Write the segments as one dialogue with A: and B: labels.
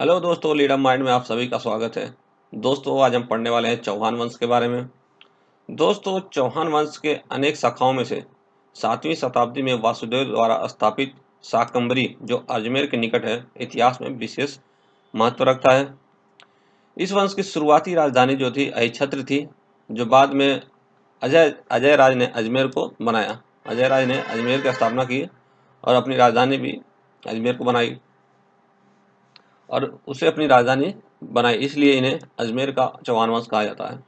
A: Hello दोस्तों, leader mind में आप सभी का स्वागत है। दोस्तों, आज हम पढ़ने वाले हैं चौहान वंश के बारे में। दोस्तों, चौहान वंश के अनेक शाखाओं में से 7वीं शताब्दी में वासुदेव द्वारा स्थापित शाकंभरी, जो अजमेर के निकट है, इतिहास में विशेष महत्व रखता है। इस वंश की शुरुआती राजधानी जो थी अहिछत्र थी, जो बाद में अजय राज ने अजमेर को बनाया। अजय राज ने अजमेर की स्थापना की और अपनी राजधानी भी अजमेर को बनाई और उसे अपनी राजधानी बनाई, इसलिए इन्हें अजमेर का चौहान वंश कहा जाता है।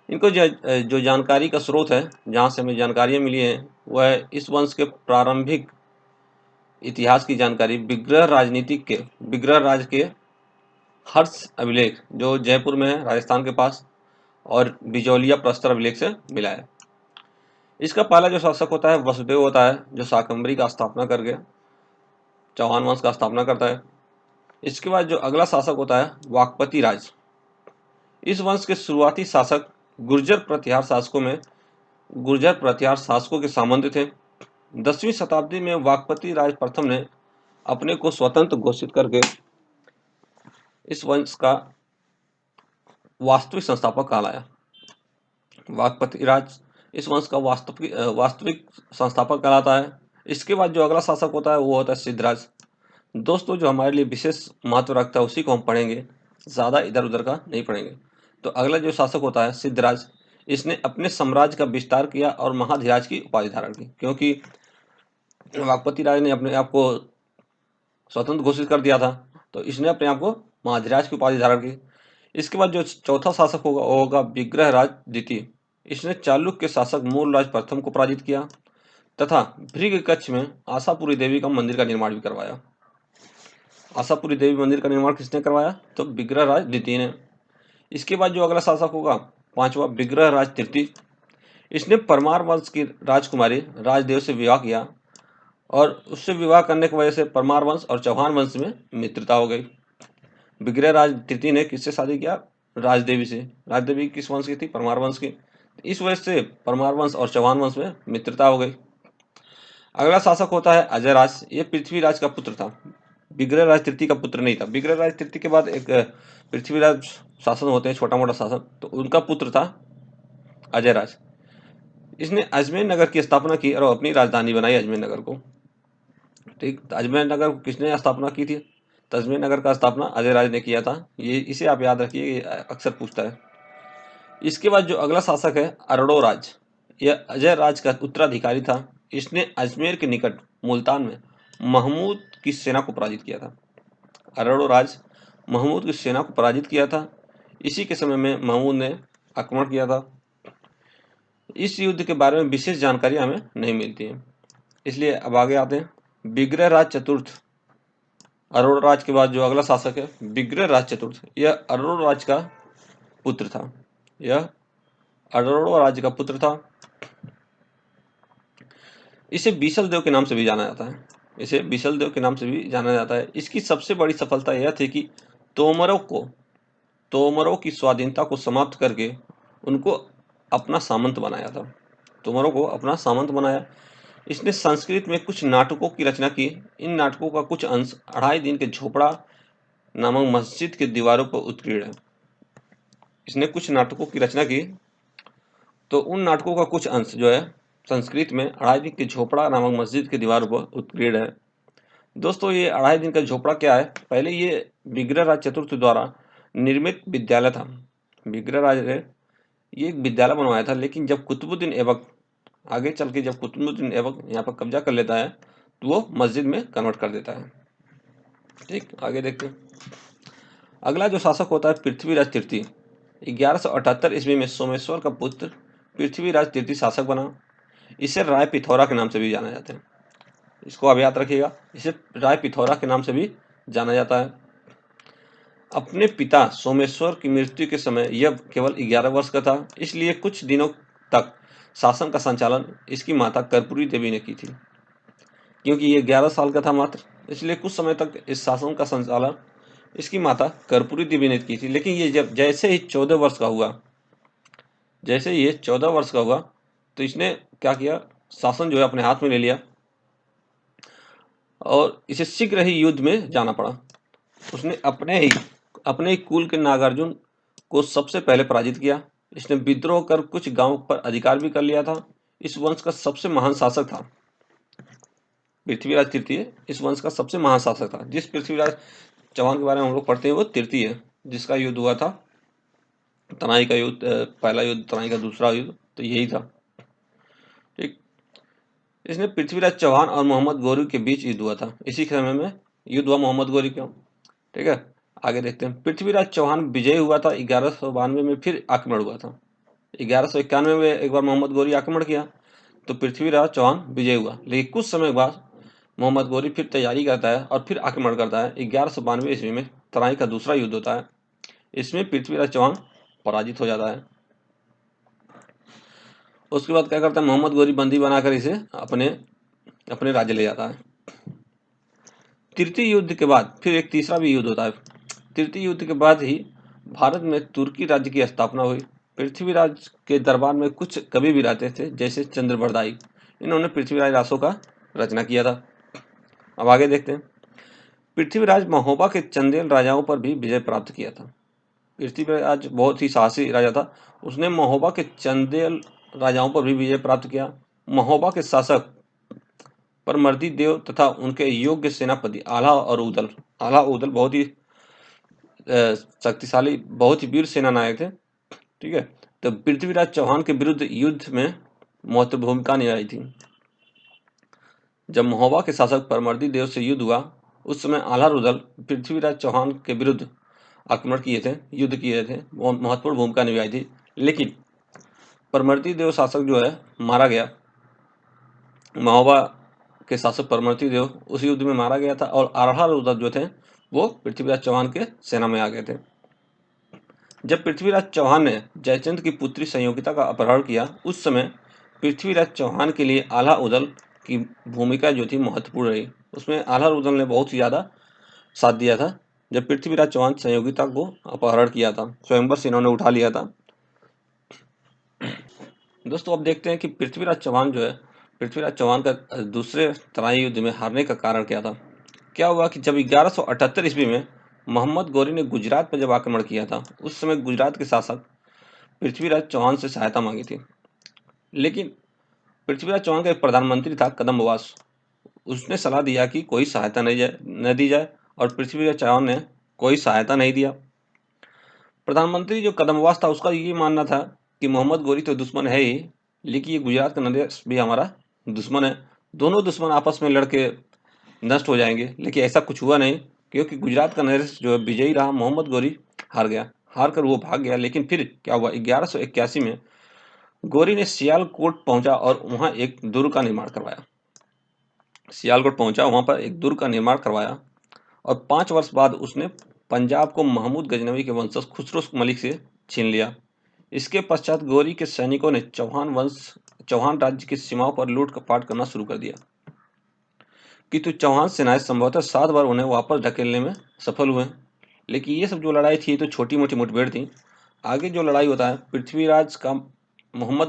A: इनको जो जानकारी का स्रोत है, जहाँ से हमें जानकारियाँ मिली हैं, वह है इस वंश के प्रारंभिक इतिहास की जानकारी विग्रह राज के हर्ष अभिलेख, जो जयपुर में है, राजस्थान के पास, और बिजौलिया प्रस्तर अभिलेख से मिला है। इसका पहला जो शासक होता है वसुदेव होता है, जो शाकंभरी का स्थापना करके चौहान वंश का स्थापना करता है। इसके बाद जो अगला शासक होता है वाकपति राज। इस वंश के शुरुआती शासक गुर्जर प्रतिहार शासकों के सामंत थे। 10वीं शताब्दी में वाकपति राज प्रथम ने अपने को स्वतंत्र घोषित करके इस वंश का वास्तविक संस्थापक कहलाया। वाकपति राज इस वंश का वास्तविक संस्थापक कहलाता है। इसके बाद जो अगला शासक होता है वो होता है सिद्धराज। दोस्तों, जो हमारे लिए विशेष महत्व रखता है उसी को हम पढ़ेंगे, ज़्यादा इधर उधर का नहीं पढ़ेंगे। तो अगला जो शासक होता है सिद्धराज, इसने अपने साम्राज्य का विस्तार किया और महाधिराज की उपाधि धारण की, क्योंकि वाकपति राज ने अपने आप को स्वतंत्र घोषित कर दिया था, तो इसने अपने आप को महाधिराज की उपाधि धारण की। इसके बाद जो चौथा शासक होगा वो होगा विग्रह राज द्वितीय। इसने चालुक्य के शासक मूलराज प्रथम को पराजित किया तथा भृग कच्छ में आशापुरी देवी का मंदिर का निर्माण भी करवाया। आशापुरी देवी मंदिर का निर्माण किसने करवाया? तो विग्रह राज द्वितीय ने। इसके बाद जो अगला शासक होगा पांचवा विग्रह राज तृतीय। इसने परमार वंश की राजकुमारी राजदेव से विवाह किया और उससे विवाह करने की वजह से परमार वंश और चौहान वंश में मित्रता हो गई। विग्रह राज तृतीय ने किससे शादी किया? राजदेवी से। राजदेवी किस वंश की थी? परमार वंश की। इस वजह से परमार वंश और चौहान वंश में मित्रता हो गई। अगला शासक होता है अजय राज। ये पृथ्वीराज का पुत्र था, विग्रह राज तृतीय का पुत्र नहीं था। विग्रह राज तृतीय के बाद एक पृथ्वीराज शासन होते हैं, छोटा मोटा शासन, तो उनका पुत्र था अजय राज। इसने अजमेर नगर की स्थापना की और अपनी राजधानी बनाई अजमेर नगर को। ठीक, तो अजमेर नगर को किसने स्थापना की थी? तो अजमेर नगर का स्थापना अजय राज ने किया था। ये इसे आप याद रखिए, ये अक्सर पूछता है। इसके बाद जो अगला शासक है अरड़ो राज। यह अजय राज का उत्तराधिकारी था। इसने अजमेर के निकट मुल्तान में महमूद की सेना को पराजित किया था। अरड़ो राज महमूद की सेना को पराजित किया था। इसी के समय में महमूद ने आक्रमण किया था। इस युद्ध के बारे में विशेष जानकारी हमें नहीं मिलती है, इसलिए अब आगे आते हैं। विग्रह राज चतुर्थ। अरोड़ राज के बाद जो अगला शासक है विग्रह राज चतुर्थ, यह अरोड़ राज का पुत्र था। यह अरोड़ राज का पुत्र था। इसे बीसल देव के नाम से भी जाना जाता है। इसे बीसल देव के नाम से भी जाना जाता है। इसकी सबसे बड़ी सफलता यह थी कि तोमरों की स्वाधीनता को समाप्त करके उनको अपना सामंत बनाया था। तोमरों को अपना सामंत बनाया। इसने संस्कृत में कुछ नाटकों की रचना की। इन नाटकों का कुछ अंश 2.5 दिन के झोपड़ा नामक मस्जिद की दीवारों पर उत्कीर्ण है। इसने कुछ नाटकों की रचना की, तो उन नाटकों का कुछ अंश जो है संस्कृत में 2.5 दिन के झोपड़ा नामक मस्जिद की दीवारों पर उत्कीर्ण है। दोस्तों, ये 2.5 दिन का झोपड़ा क्या है? पहले ये विग्रह राज चतुर्थ द्वारा निर्मित विद्यालय था। विग्रह राज ने ये एक विद्यालय बनवाया था, लेकिन जब कुतुबुद्दीन ऐबक आगे चल के जब कुतुबुद्दीन ऐबक यहाँ पर कब्जा कर लेता है तो वो मस्जिद में कन्वर्ट कर देता है। ठीक, आगे देखते हैं। अगला जो शासक होता है पृथ्वीराज तृतीय। 1178 ईस्वी में सोमेश्वर का पुत्र पृथ्वीराज तृतीय शासक बना। इसे राय पिथौरा के नाम से भी जाना जाता है। इसको आप याद रखिएगा, इसे राय पिथौरा के नाम से भी जाना जाता है। अपने पिता सोमेश्वर की मृत्यु के समय यह केवल 11 वर्ष का था, इसलिए कुछ दिनों तक शासन का संचालन इसकी माता कर्पूरी देवी ने की थी। क्योंकि ये 11 साल का था मात्र, इसलिए कुछ समय तक इस शासन का संचालन इसकी माता कर्पूरी देवी ने की थी। लेकिन ये जब जैसे ही 14 वर्ष का हुआ तो इसने क्या किया, शासन जो है अपने हाथ में ले लिया और इसे शीघ्र ही युद्ध में जाना पड़ा। उसने अपने ही कुल के नागार्जुन को सबसे पहले पराजित किया। इसने विद्रोह कर कुछ गांवों पर अधिकार भी कर लिया था। इस वंश का सबसे महान शासक था पृथ्वीराज तृतीय। इस वंश का सबसे महान शासक था। जिस पृथ्वीराज चौहान के बारे में हम लोग पढ़ते हैं वो तृतीय है, जिसका युद्ध हुआ था तराई का युद्ध, पहला युद्ध तराई का, दूसरा युद्ध तो यही था। ठीक। इसने पृथ्वीराज चौहान और मोहम्मद गौरी के बीच युद्ध हुआ था। इसी समय में युद्ध हुआ मोहम्मद गौरी का। ठीक है, आगे देखते हैं। पृथ्वीराज चौहान विजयी हुआ था। 1192 में फिर आक्रमण हुआ था। 1191 में एक बार मोहम्मद गौरी आक्रमण किया तो पृथ्वीराज चौहान विजय हुआ, लेकिन कुछ समय बाद मोहम्मद गौरी फिर तैयारी करता है और फिर आक्रमण करता है। 1192 ईस्वी में तराई का दूसरा युद्ध होता है। इसमें पृथ्वीराज चौहान पराजित हो जाता है। उसके बाद क्या करता है, मोहम्मद गौरी बंदी बनाकर इसे अपने अपने राज्य ले जाता है। तृतीय युद्ध के बाद फिर एक तीसरा भी युद्ध होता है। तृतीय युद्ध के बाद ही भारत में तुर्की राज्य की स्थापना हुई। पृथ्वीराज के दरबार में कुछ कवि भी रहते थे, जैसे चंद्रबरदाई। इन्होंने पृथ्वीराज रासों का रचना किया था। अब आगे देखते हैं। पृथ्वीराज महोबा के चंदेल राजाओं पर भी विजय प्राप्त किया था। पृथ्वीराज बहुत ही साहसी राजा था। उसने महोबा के चंदेल राजाओं पर भी विजय प्राप्त किया। महोबा के शासक परमर्दी देव तथा उनके योग्य सेनापति आला उदल बहुत ही शक्तिशाली, बहुत ही वीर सेना नायक थे। ठीक है, तो पृथ्वीराज चौहान के विरुद्ध युद्ध में महत्वपूर्ण भूमिका निभाई थी। जब महोबा के शासक परमर्दी देव से युद्ध हुआ, उस समय आला रुदल पृथ्वीराज चौहान के विरुद्ध आक्रमण किए थे, युद्ध किए थे, महत्वपूर्ण भूमिका निभाई थी। लेकिन परमर्दी देव शासक जो है मारा गया। महोबा के शासक परमर्दी देव उस युद्ध में मारा गया था और आला रुदल जो थे वो पृथ्वीराज चौहान के सेना में आ गए थे। जब पृथ्वीराज चौहान ने जयचंद की पुत्री संयोगिता का अपहरण किया, उस समय पृथ्वीराज चौहान के लिए आला उदल की भूमिका जो थी महत्वपूर्ण रही। उसमें आला उदल ने बहुत ही ज़्यादा साथ दिया था। जब पृथ्वीराज चौहान संयोगिता को अपहरण किया था, स्वयंवर से इन्होंने उठा लिया था। दोस्तों अब देखते हैं कि पृथ्वीराज चौहान जो है, पृथ्वीराज चौहान का दूसरे तराई युद्ध में हारने का कारण क्या था। क्या हुआ कि जब 1178 ईस्वी में मोहम्मद गौरी ने गुजरात पर जब आक्रमण किया था, उस समय गुजरात के शासक पृथ्वीराज चौहान से सहायता मांगी थी। लेकिन पृथ्वीराज चौहान का एक प्रधानमंत्री था कदम्बवास। उसने सलाह दिया कि कोई सहायता न दी जाए और पृथ्वीराज चौहान ने कोई सहायता नहीं दिया। प्रधानमंत्री जो कदम्बवास था उसका ये मानना था कि मोहम्मद गौरी तो दुश्मन है ही, लेकिन ये गुजरात का नरेश भी हमारा दुश्मन है। दोनों दुश्मन आपस में लड़के नष्ट हो जाएंगे। लेकिन ऐसा कुछ हुआ नहीं, क्योंकि गुजरात का नरेश जो है विजयी रहा। मोहम्मद गौरी हार गया, हार कर वो भाग गया। लेकिन फिर क्या हुआ, 1181 में गौरी ने सियालकोट पहुंचा और वहां एक दुर्ग का निर्माण करवाया। सियालकोट पहुंचा, वहां पर एक दुर्ग का निर्माण करवाया और 5 वर्ष बाद उसने पंजाब को महमूद गजनवी के वंशज खुसरो मलिक से छीन लिया। इसके पश्चात गौरी के सैनिकों ने चौहान राज्य की सीमाओं पर लूटपाट करना शुरू कर दिया, किंतु चौहान सेनाएं संभवतः 7 बार उन्हें वापस ढकेलने में सफल हुए। लेकिन ये सब जो लड़ाई थी तो छोटी मोटी मुठभेड़ थी। आगे जो लड़ाई होता है पृथ्वीराज का मोहम्मद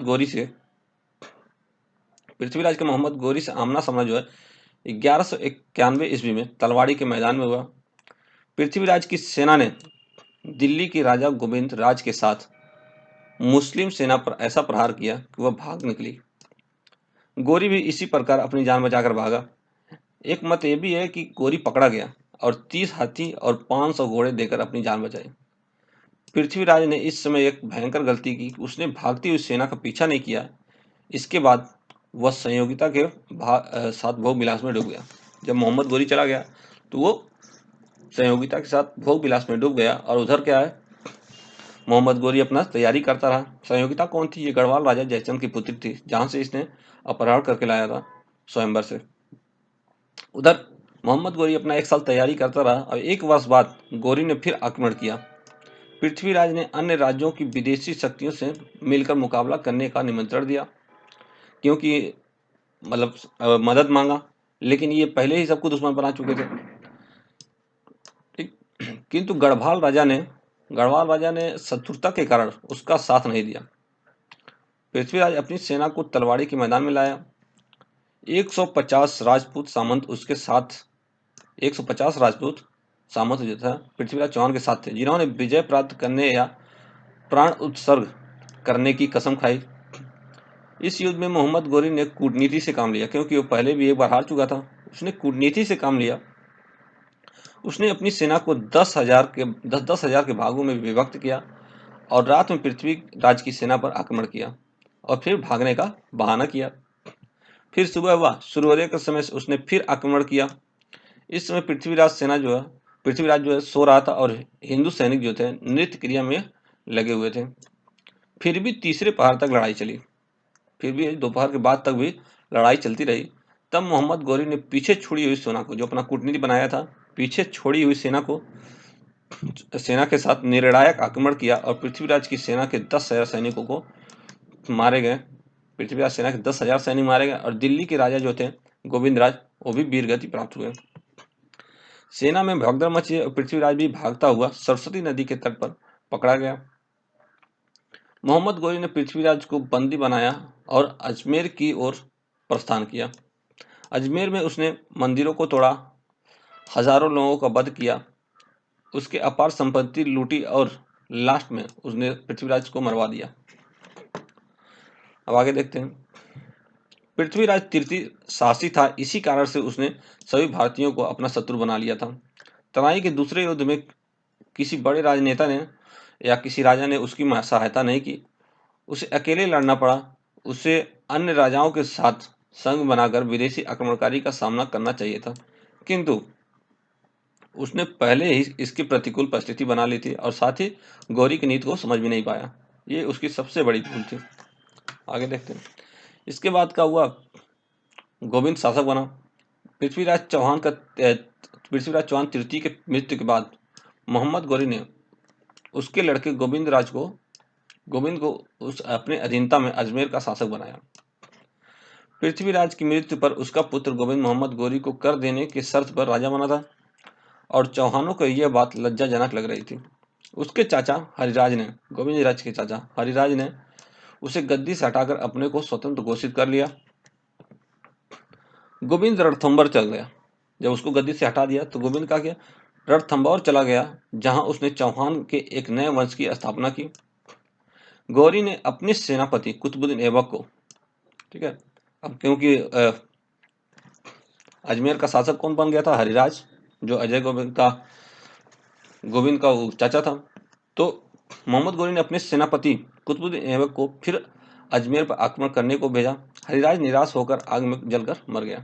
A: गौरी से आमना सामना जो है 1191 ईस्वी में तलवाड़ी के मैदान में हुआ। पृथ्वीराज की सेना ने दिल्ली के राजा गोविंद राज के साथ मुस्लिम सेना पर ऐसा प्रहार किया कि वह भाग निकली। गौरी भी इसी प्रकार अपनी जान बचाकर भागा। एक मत यह भी है कि गौरी पकड़ा गया और 30 हाथी और 500 घोड़े देकर अपनी जान बचाई। पृथ्वीराज ने इस समय एक भयंकर गलती की, उसने भागती हुई सेना का पीछा नहीं किया। इसके बाद वह संयोगिता के साथ भोग विलास में डूब गया। जब मोहम्मद गौरी चला गया तो वो संयोगिता के साथ भोग विलास में डूब गया। और उधर क्या है, मोहम्मद गौरी अपना तैयारी करता रहा। संयोगिता कौन थी, ये गढ़वाल राजा जयचंद की पुत्री थी, जहां से इसने अपहरण करके लाया था स्वयंवर से। उधर मोहम्मद गौरी अपना 1 साल तैयारी करता रहा और 1 वर्ष बाद गौरी ने फिर आक्रमण किया। पृथ्वीराज ने अन्य राज्यों की विदेशी शक्तियों से मिलकर मुकाबला करने का निमंत्रण दिया, क्योंकि मतलब मदद मांगा। लेकिन ये पहले ही सबको दुश्मन बना चुके थे। ठीक, किंतु गढ़वाल राजा ने शत्रुता के कारण उसका साथ नहीं दिया। पृथ्वीराज अपनी सेना को तलवाड़ी के मैदान में लाया। 150 राजपूत सामंत उसके साथ 150 राजपूत सामंत जो था पृथ्वीराज चौहान के साथ थे, जिन्होंने विजय प्राप्त करने या प्राण उत्सर्ग करने की कसम खाई। इस युद्ध में मोहम्मद गोरी ने कूटनीति से काम लिया, क्योंकि वो पहले भी एक बार हार चुका था। उसने कूटनीति से काम लिया। उसने अपनी सेना को 10,000 के भागों में विभक्त किया और रात में पृथ्वीराज की सेना पर आक्रमण किया और फिर भागने का बहाना किया। फिर सुबह हुआ, सूर्योदय के समय उसने फिर आक्रमण किया। इस समय पृथ्वीराज जो है सो रहा था और हिंदू सैनिक जो थे नृत्य क्रिया में लगे हुए थे। फिर भी तीसरे पहर तक लड़ाई चली। फिर भी दोपहर के बाद तक भी लड़ाई चलती रही। तब मोहम्मद गोरी ने पीछे छोड़ी हुई सेना को, जो अपना कूटनीति बनाया था, पीछे छोड़ी हुई सेना के साथ निर्णायक आक्रमण किया और पृथ्वीराज की सेना के 10,000 सैनिकों को मारे गए। पृथ्वीराज सेना के 10,000 सैनिक मारे गए और दिल्ली के राजा जो थे गोविंद राज, वो भी वीरगति प्राप्त हुए। सेना में भगदड़ मची और पृथ्वीराज भी भागता हुआ सरस्वती नदी के तट पर पकड़ा गया। मोहम्मद गोरी ने पृथ्वीराज को बंदी बनाया और अजमेर की ओर प्रस्थान किया। अजमेर में उसने मंदिरों को तोड़ा, हजारों लोगों का वध किया, उसके अपार संपत्ति लूटी और लास्ट में उसने पृथ्वीराज को मरवा दिया। अब आगे देखते हैं। पृथ्वीराज तृतीय साहसी था, इसी कारण से उसने सभी भारतीयों को अपना शत्रु बना लिया था। तराई के दूसरे युद्ध में किसी बड़े राजनेता ने या किसी राजा ने उसकी सहायता नहीं की। उसे अकेले लड़ना पड़ा। उसे अन्य राजाओं के साथ संग बनाकर विदेशी आक्रमणकारी का सामना करना चाहिए था, किंतु उसने पहले ही इसकी प्रतिकूल परिस्थिति बना ली थी और साथ ही गौरी की नीति को समझ भी नहीं पाया। ये उसकी सबसे बड़ी भूल थी। आगे देखते हैं। इसके बाद का हुआ, गोविंद शासक बना। पृथ्वीराज चौहान तृतीय के मृत्यु के बाद मोहम्मद गौरी ने उसके लड़के गोविंद को उस अपने अधीनता में अजमेर का शासक बनाया। पृथ्वीराज की मृत्यु पर उसका पुत्र गोविंद मोहम्मद गौरी को कर देने की शर्त पर राजा बना था और चौहानों को यह बात लज्जाजनक लग रही थी। उसके चाचा हरिराज ने, गोविंद राज के चाचा हरिराज ने उसे गद्दी से हटाकर अपने को स्वतंत्र घोषित कर लिया। गोविंद रणथंभौर चल गया। जब उसको गद्दी से हटा दिया तो गोविंद का क्या, रणथंभौर चला गया, जहां उसने चौहान के एक नए वंश की स्थापना की। गौरी ने अपने सेनापति कुतुबुद्दीन ऐबक को, ठीक है, अब क्योंकि अजमेर का शासक कौन बन गया था, हरिराज, जो गोविंद का चाचा था। तो मोहम्मद गौरी ने अपने सेनापति कुतुबुद्दीन ऐबक को फिर अजमेर पर आक्रमण करने को भेजा। हरिराज निराश होकर आग में जलकर मर गया।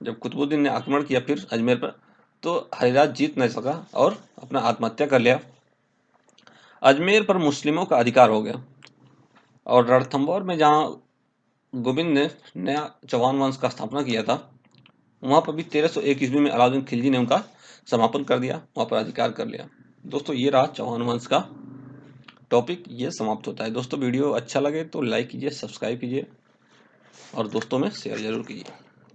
A: जब कुतुबुद्दीन ने आक्रमण किया फिर अजमेर पर, तो हरिराज जीत नहीं सका और अपना आत्महत्या कर लिया। अजमेर पर मुस्लिमों का अधिकार हो गया और रणथंभौर में जहाँ गोविंद ने नया चौहान वंश का स्थापना किया था, वहाँ पर भी 1301 ईस्वी में अलाउद्दीन खिलजी ने उनका समापन कर दिया, वहाँ पर अधिकार कर लिया। दोस्तों ये रहा चौहान वंश का टॉपिक, ये समाप्त होता है। दोस्तों वीडियो अच्छा लगे तो लाइक कीजिए, सब्सक्राइब कीजिए और दोस्तों में शेयर जरूर कीजिए।